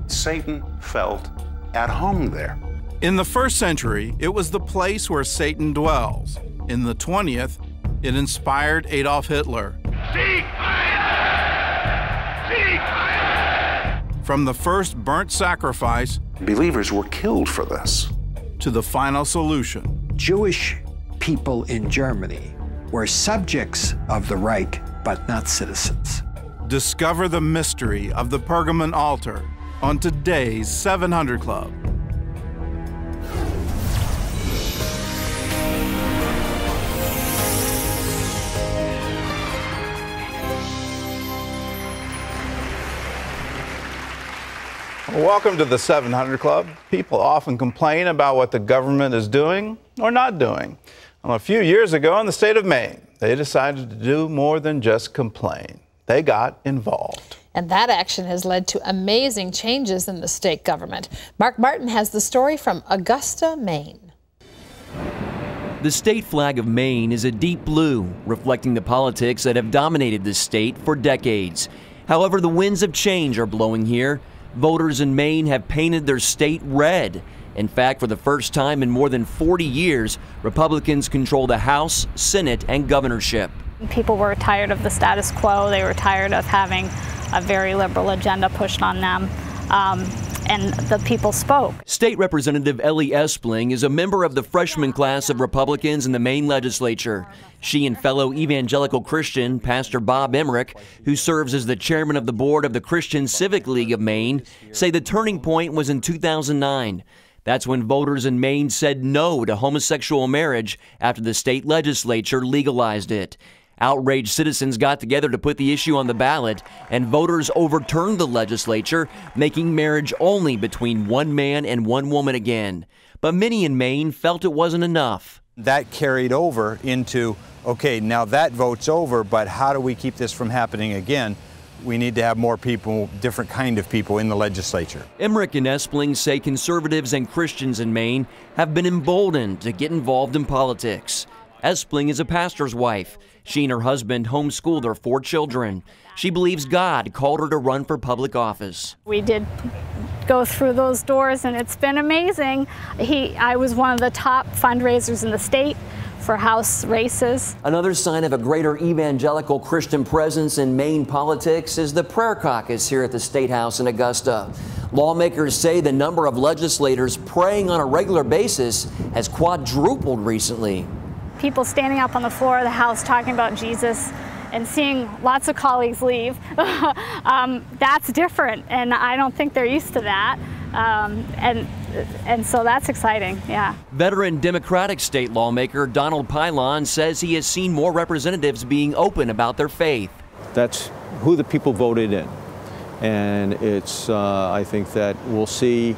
Satan felt at home there. In the 1st century, it was the place where Satan dwells. In the 20th, it inspired Adolf Hitler. From the first burnt sacrifice Believers were killed for this. to the final solution. Jewish people in Germany were subjects of the Reich, but not citizens. Discover the mystery of the Pergamon altar on today's 700 Club. Welcome to the 700 Club. People often complain about what the government is doing or not doing. Well, a few years ago in the state of Maine, they decided to do more than just complain. They got involved. And that action has led to amazing changes in the state government. Mark Martin has the story from Augusta, Maine. The state flag of Maine is a deep blue, reflecting the politics that have dominated this state for decades. However, the winds of change are blowing here. Voters in Maine have painted their state red. In fact, for the first time in more than 40 years, Republicans control the House, Senate, and governorship. People were tired of the status quo. They were tired of having a very liberal agenda pushed on them, and the people spoke. State Representative Ellie Espling is a member of the freshman class of Republicans in the Maine legislature. She and fellow evangelical Christian Pastor Bob Emmerich, who serves as the chairman of the board of the Christian Civic League of Maine, say the turning point was in 2009. That's when voters in Maine said no to homosexual marriage after the state legislature legalized it. Outraged citizens got together to put the issue on the ballot, and voters overturned the legislature, making marriage only between one man and one woman again. But many in Maine felt it wasn't enough. That carried over into, okay, now that vote's over, but how do we keep this from happening again? We need to have more people, different kind of people in the legislature. Emmerich and Espling say conservatives and Christians in Maine have been emboldened to get involved in politics. Espling is a pastor's wife. She and her husband homeschool their 4 children. She believes God called her to run for public office. We did go through those doors, and it's been amazing. I was one of the top fundraisers in the state for House races. Another sign of a greater evangelical Christian presence in Maine politics is the prayer caucus here at the State House in Augusta. Lawmakers say the number of legislators praying on a regular basis has quadrupled recently. People standing up on the floor of the House talking about Jesus and seeing lots of colleagues leave, that's different, and I don't think they're used to that, and so that's exciting, yeah. Veteran Democratic state lawmaker Donald Pylon says he has seen more representatives being open about their faith. That's who the people voted in, and it's, I think that we'll see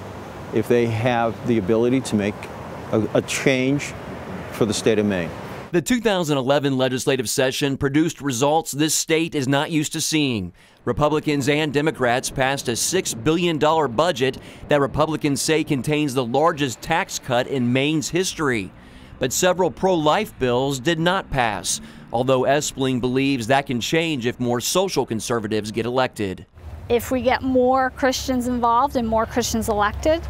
if they have the ability to make a change for the state of Maine. The 2011 legislative session produced results this state is not used to seeing. Republicans and Democrats passed a $6 billion budget that Republicans say contains the largest tax cut in Maine's history. But several pro-life bills did not pass, although Espling believes that can change if more social conservatives get elected. If we get more Christians involved and more Christians elected,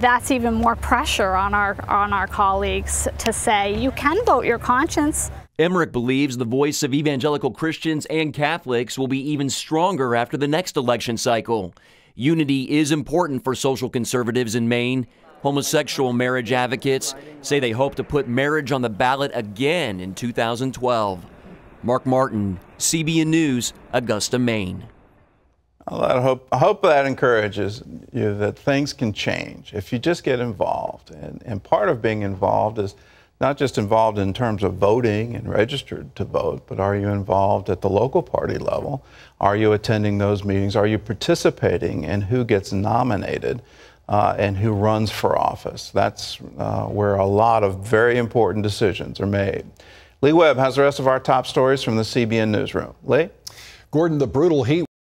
that's even more pressure on our colleagues to say, you can vote your conscience. Emmerich believes the voice of evangelical Christians and Catholics will be even stronger after the next election cycle. Unity is important for social conservatives in Maine. Homosexual marriage advocates say they hope to put marriage on the ballot again in 2012. Mark Martin, CBN News, Augusta, Maine. I hope that encourages you that things can change if you just get involved. And part of being involved is not just involved in terms of voting and registered to vote, but are you involved at the local party level? Are you attending those meetings? Are you participating in who gets nominated and who runs for office? That's where a lot of very important decisions are made. Lee Webb has the rest of our top stories from the CBN Newsroom. Lee? Gordon, the brutal heat